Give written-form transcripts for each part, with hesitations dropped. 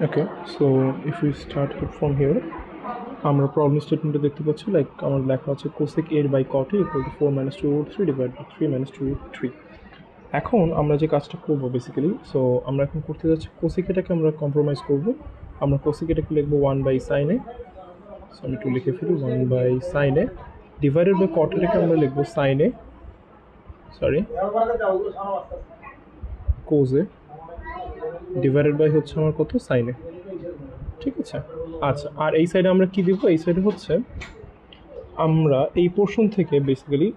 Okay, so if we start it from here, আমরা problem স্টেটমেন্টে দেখতে পাচ্ছি লাইক আমার লেখা আছে cosec a by cot a equal to 4 minus 2 root 3 divided by 3 minus 2 root 3. এখন আমরা যে কাজটা করব বেসিক্যালি, সো আমরা এখন করতে যাচ্ছি cosec এটাকে আমরা কম্প্রোমাইজ করব। আমরা cosec এটাকে লিখব 1 by sin a, সো আমি একটু লিখে ফেলি 1 by sin a divided by cot এটাকে আমরা লিখব sin a, sorry cos a divided by হচ্ছে আমার কত sin a, ঠিক আছে। আচ্ছা, আর এই সাইডে আমরা কি দিব? এই সাইডে হচ্ছে আমরা এই পোর্শন থেকে বেসিক্যালি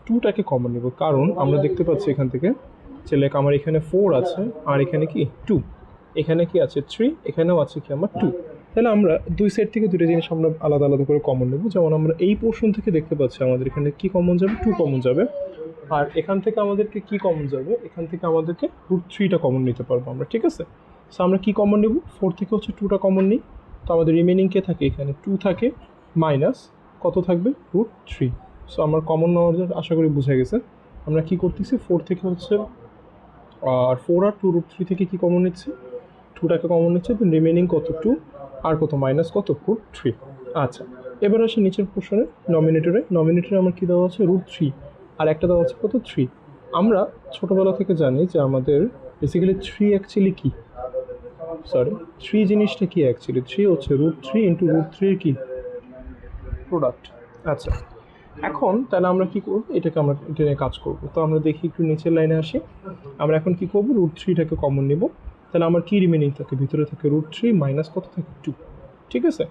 2টাকে কমন নেব, কারণ আমরা দেখতে পাচ্ছি এখান থেকে যে লাইক আমার এখানে 4 আছে আর এখানে কি 2, এখানে কি আছে 3, এখানেও আছে কি আমার 2। তাহলে আমরা দুই সাইড থেকে দুটো জিনিস আমরা আলাদা আলাদা করে কমন নেব। যেমন আমরা এই পোর্শন থেকে দেখতে পাচ্ছি আমাদের এখানে কি কমন যাবে, 2 কমন যাবে। আর এখান থেকে আমাদেরকে কি কমন যাবে, এখান থেকে আমাদেরকে √3টা কমন নিতে পারবো আমরা, ঠিক আছে। সো আমরা কি কমন নেব, 4 থেকে হচ্ছে 2টা কমন নিই, তো আমাদের রিমেনিং কে থাকে এখানে 2 থাকে মাইনাস কত থাকবে √3। সো আমার কমন নেওয়ার আশা করি বুঝে গেছে। আমরা কি করতেছি 4 থেকে হচ্ছে আর 4 আর 2 √3 থেকে কি কমন নিচ্ছি, 2টাকে কমন নিচ্ছে, দেন রিমেনিং কত 2 আর কত মাইনাস কত √3। আচ্ছা, এবার আসে নিচের পোর্শনে নমিনেটরে আমার কি দেওয়া আছে √3 আর একটা দেওয়া আছে কত 3। আমরা ছোটোবেলা থেকে জানি যে আমাদের বেসিক্যালি 3 অ্যাকচুয়ালি কি, সরি 3 জিনিসটা কি অ্যাকচুয়ালি, 3 হচ্ছে √3 ইন্টু √3 কি প্রোডাক্ট। আচ্ছা, এখন তাহলে আমরা কি করব, এটাকে আমরা এটা নিয়ে কাজ করব। তো আমরা দেখি একটু নিচের লাইনে আসি। আমরা এখন কি করব, √3টাকে কমন নেব। তাহলে আমার কি রিমেনিং থাকে, ভিতরে থাকে √3 মাইনাস কত থাকে 2, ঠিক আছে।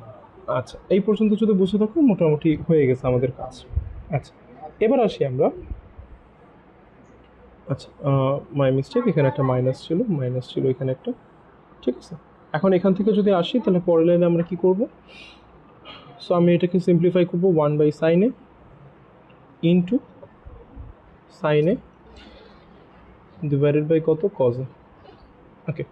আচ্ছা, এই পর্যন্ত যদি বুঝে থাকো মোটামুটি হয়ে গেছে আমাদের কাজ। আচ্ছা, এবার আসি আমরা, আচ্ছা মাই মিস্টেক, এখানে একটা মাইনাস ছিল এখানে একটা, ঠিক আছে। এখন এখান থেকে যদি আসি তাহলে পরের লাইনে আমরা কি করব, সো আমি এটাকে সিম্পলিফাই করব 1 by sine a into sine a divided by কত কজ এ। ওকে,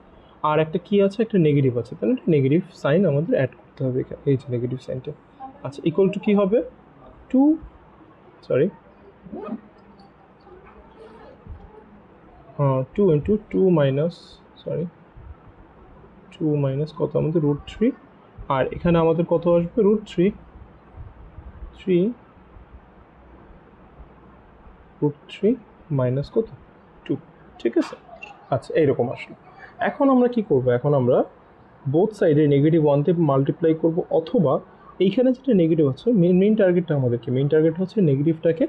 আর একটা কি আছে, একটা নেগেটিভ আছে, তাহলে নেগেটিভ সাইন আমাদের অ্যাড করতে হবে এখানে, এই যে নেগেটিভ সাইনটা। আচ্ছা, ইকুয়াল টু কী হবে 2 ইন্টু 2 মাইনাস 2 মাইনাস কত আমাদের √3, আর এখানে আমাদের কত আসবে √3 মাইনাস কত 2, ঠিক আছে। আচ্ছা, এইরকম আসলো। এখন আমরা কি করব, এখন আমরা বোথ সাইডে -1 দিয়ে মাল্টিপ্লাই করব, অথবা এইখানে যেটা নেগেটিভ আছে মেইন টার্গেটটা আমাদেরকে, মেইন টার্গেট হচ্ছে নেগেটিভটাকে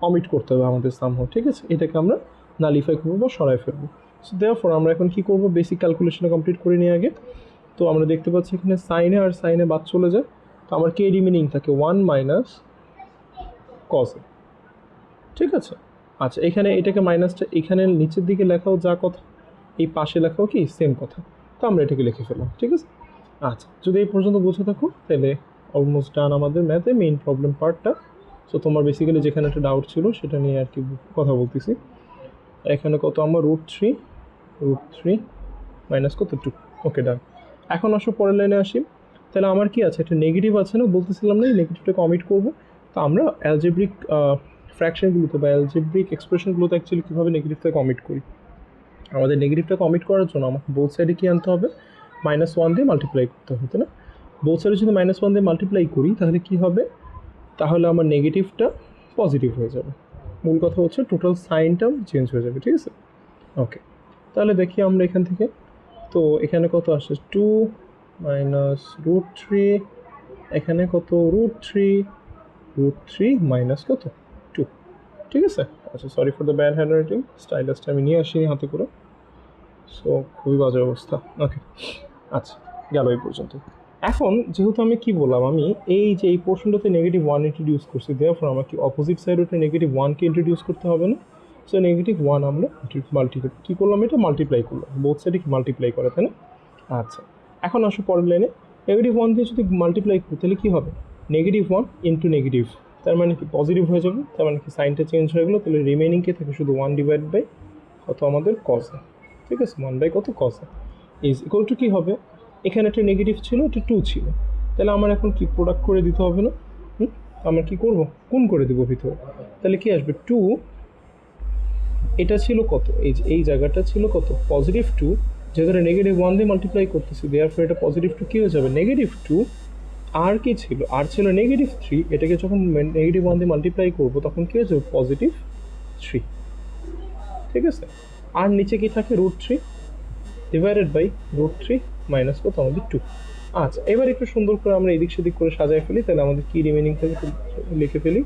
অমিট করতে হবে আমাদের সামহাও, ঠিক আছে। এটাকে আমরা নালিফাই করবো বা সরাই ফেলবো। সো দেয়ারফর আমরা এখন কি করব, বেসিক ক্যালকুলেশনটা কমপ্লিট করে নিয়ে আগে। তো আমরা দেখতে পাচ্ছি এখানে সাইনে আর সাইনে বাদ চলে যায়, তো আমার কে রিমেনিং থাকে 1 মাইনাস কজ এ, ঠিক আছে। আচ্ছা, এখানে এটাকে মাইনাসটা এখানে নিচের দিকে লেখাও যা কথা, এই পাশে লেখাও কি সেম কথা, তো আমরা এটাকে লিখে ফেললাম, ঠিক আছে। আচ্ছা, যদি এই পর্যন্ত বুঝে থাকো তাহলে অলমোস্ট ডান আমাদের ম্যাথে মেইন প্রবলেম পার্টটা। সো তোমার বেসিক্যালি যেখানে একটা ডাউট ছিল সেটা নিয়ে আর কি কথা বলতেছি। এখানে কত আমার √3 মাইনাস কত 2, ওকে ডান। এখন আসো পরের লাইনে আসি। তাহলে আমার কি আছে, একটা নেগেটিভ আছে না, বলতেছিলাম না এই নেগেটিভটাকে অমিট করবো। তো আমরা অ্যালজেব্রিক ফ্র্যাকশনগুলোতে বা অ্যালজেব্রিক এক্সপ্রেশনগুলোতে অ্যাকচুয়ালি কীভাবে নেগেটিভটাকে অমিট করি, আমাদের নেগেটিভটাকে অমিট করার জন্য আমাকে বোথ সাইডে কী আনতে হবে, -1 দিয়ে মাল্টিপ্লাই করতে হবে, তাই না। বোথ সাইডে যদি -1 দিয়ে মাল্টিপ্লাই করি তাহলে কি হবে, তাহলে আমার নেগেটিভটা পজিটিভ হয়ে যাবে। মূল কথা হচ্ছে টোটাল সাইনটাও চেঞ্জ হয়ে যাবে, ঠিক আছে। ওকে, তাহলে দেখি আমরা এখান থেকে, তো এখানে কত আসে 2 মাইনাস √3, এখানে কত √3 মাইনাস কত 2, ঠিক আছে। আচ্ছা, sorry for the bad handwriting, স্টাইলাসটা আমি নিয়ে আসিনি হাতে করে, সো খুবই বাজে অবস্থা। ওকে, আচ্ছা গেল এই পর্যন্ত। এখন যেহেতু আমি কি বললাম, আমি এই যে এই পোর্শনটাতে -1 ইন্ট্রোডিউস করছি, দেয়ারফর আমাকে অপোজিট সাইডে -1কে ইন্ট্রোডিউস করতে হবে না। সো -1 আমরা মাল্টিপ্লাই কী করলাম, এটা মাল্টিপ্লাই করলাম, বোথ সাইডে কি মাল্টিপ্লাই করে, তাই না। আচ্ছা, এখন আসো পরের লাইনে, -1 দিয়ে যদি মাল্টিপ্লাই করি তাহলে কী হবে, -1 ইন্টু নেগেটিভ, তার মানে কি পজিটিভ হয়ে যাবে, তার মানে কি সাইনটা চেঞ্জ হয়ে গেলো। তাহলে রিমেনিং কে থাকে শুধু 1 ডিভাইড বাই কত আমাদের কজ, ঠিক আছে, 1 বাই কত কজ ইজ ইকুয়াল টু কী হবে, এখানে একটা নেগেটিভ ছিল, এটা 2 ছিল, তাহলে আমার এখন কি প্রোডাক্ট করে দিতে হবে না, আমরা কি করব, গুণ করে দেবো ভিতরে। তাহলে কি আসবে 2, এটা ছিল কত, এই যে এই জায়গাটা ছিল কত +2, যেহেতু নেগেটিভ 1 দিয়ে মাল্টিপ্লাই করতেছি, দেয়ারফর এটা পজিটিভ 2 কী হয়ে যাবে, নেগেটিভ 2। আর কি ছিল, আর ছিল নেগেটিভ 3, এটাকে যখন নেগেটিভ 1 দিয়ে মাল্টিপ্লাই করবো তখন কী হয়ে যাবে, পজিটিভ 3। ঠিক আছে, আর নিচে কি থাকে, √3 ডিভাইডেড বাই √3 মাইনাস কত আমাদের 2। আচ্ছা, এবার একটু সুন্দর করে আমরা এদিক সেদিক করে সাজায় ফেলি, তাহলে আমাদের কি রিমেনিং থাকে লিখে ফেলি,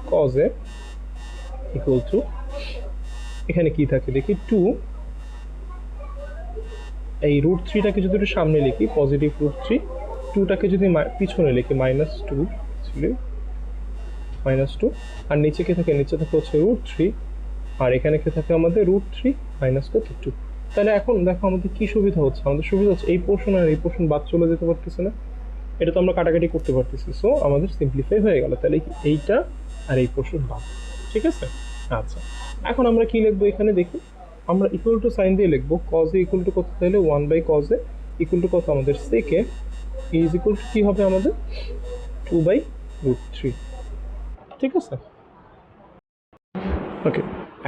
cos a ইকুয়াল টু, এখানে কি থাকে দেখি, 2, এই √3টাকে যদি একটু সামনে লিখি পজিটিভ √3, 2টাকে যদি পিছনে লিখি -2 ছিল, -2, আর নিচে কি থাকে, নিচে থাকে হচ্ছে √3, আর এখানে কি থাকে আমাদের √3 মাইনাস কত 2। তাহলে এখন দেখো আমাদের কি সুবিধা হচ্ছে, আমাদের সুবিধা হচ্ছে এই পোর্শন আর এই পোর্শন বাদ চলে যেতে পারতেছে না, এটা তো আমরা কাটাকাটি করতে পারতেছি, সো আমাদের সিম্পলিফাই হয়ে গেল, তাহলে এইটা আর এই পোর্শন বাদ। ঠিক আছে, আচ্ছা এখন আমরা কি লিখবো এখানে দেখি, আমরা ইকুয়াল টু সাইন দিয়ে লিখবো, cos a ইকুয়াল টু কত, তাহলে 1/cos a ইকুয়াল টু কত আমাদের sec a is equal to কী হবে আমাদের 2/√3। ঠিক আছে, ওকে।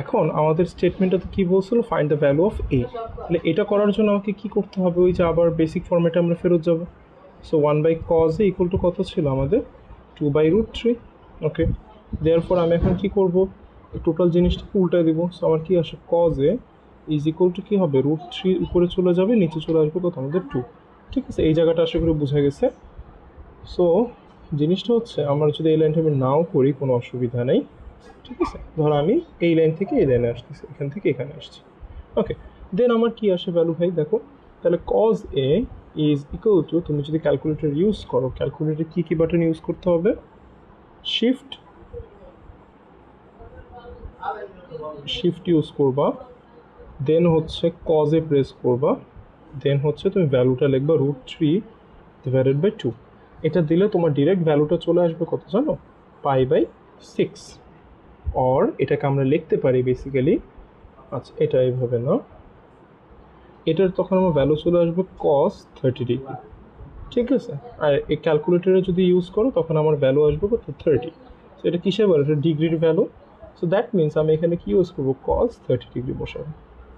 এখন আমাদের স্টেটমেন্টটাতে কী বলছিল, find the value of a, তাহলে এটা করার জন্য আমাকে কি করতে হবে, ওই যে আবার বেসিক ফর্মেটে আমরা ফেরত যাব। So 1/cos a equal to কত ছিল আমাদের 2/√3। ওকে, দেয়ারফর আমি এখন কি করব, টোটাল জিনিসটাকে উল্টে দিব। সো আমার কি আসে, cos a is equal to কী হবে, √3 উপরে চলে যাবে, নিচে চলে আসবে কত আমাদের 2। ঠিক আছে, এই জায়গাটা আশা করি বোঝা গেছে। সো জিনিসটা হচ্ছে, আমরা যদি এই লাইনটা আমি নাও করি কোনো অসুবিধা নেই। ঠিক আছে, ধরো আমি এই লাইন থেকে এই লাইনে আসতেছি, এখান থেকে এখানে আসছি। ওকে, দেন আমার কি আসে ভ্যালু ভাই, দেখো তাহলে cos a is equal two, তুমি যদি ক্যালকুলেটর ইউজ করো, ক্যালকুলেটর কী কী বাটন ইউজ করতে হবে, শিফট ইউজ করবা, দেন হচ্ছে cos a প্রেস করবা, দেন হচ্ছে তুমি ভ্যালুটা লিখবা √3 ডিভাইডেড বাই 2। এটা দিলে তোমার ডিরেক্ট ভ্যালুটা চলে আসবে কত জানো, π/6। অর এটাকে আমরা লিখতে পারি বেসিক্যালি, আচ্ছা এটা এইভাবে না, এটার তখন আমার ভ্যালু চলে আসবে cos 30 ডিগ্রি। ঠিক আছে, আর এই ক্যালকুলেটরে যদি ইউজ করো তখন আমার ভ্যালু আসবে কত, 30। সো এটা কিসের ভ্যালু, এটা ডিগ্রির ভ্যালু। সো দ্যাট মিনস আমি এখানে কি ইউজ করবো, cos 30 ডিগ্রি বসাবো।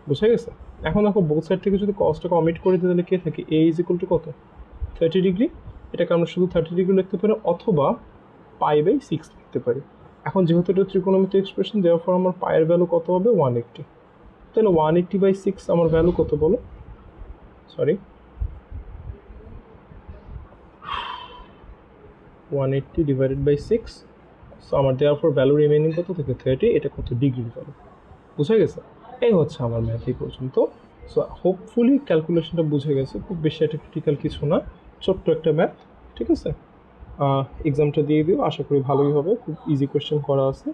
বুঝা গেছে, এখন দেখো বোথ সাইড থেকে যদি কসটাকে অমিট করে দিই তাহলে কে থাকে, a ইজ ইকুয়াল টু কত, 30 ডিগ্রি। এটাকে আমরা শুধু 30 ডিগ্রি লিখতে পারি, অথবা π/6 লিখতে পারি। এখন যেহেতু এটা ত্রিকোণমিতিক এক্সপ্রেশন, দেওয়ার পর আমার পায়ের ভ্যালু কত হবে, 180। তাহলে 180/6 আমার ভ্যালু কত বলো, সরি 180 ডিভাইডেড বাই 6। সো আমার দেওয়ার পর ভ্যালু রিমেনিং কত থেকে 30, এটা কত ডিগ্রির ভ্যালু। বুঝা গেছে, এই হচ্ছে আমার ম্যাথ এই পর্যন্ত। সো হোপফুলি ক্যালকুলেশনটা বুঝে গেছে, খুব বেশি একটা ক্রিটিক্যাল কিছু না, ছোট্ট একটা ম্যাথ। ঠিক আছে, এক্সামটা দিয়ে দিও, আশা করি ভালোই হবে, খুব ইজি কোয়েশ্চেন করা আছে।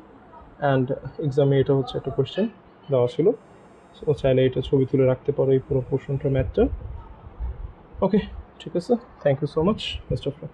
অ্যান্ড এক্সামে এটা হচ্ছে একটা কোয়েশ্চেন দেওয়া ছিল, সো চাইলে এটা ছবি তুলে রাখতে পারো এই পুরো পোর্শনটা ম্যাথটা। ওকে, ঠিক আছে, thank you so much, best of lakh.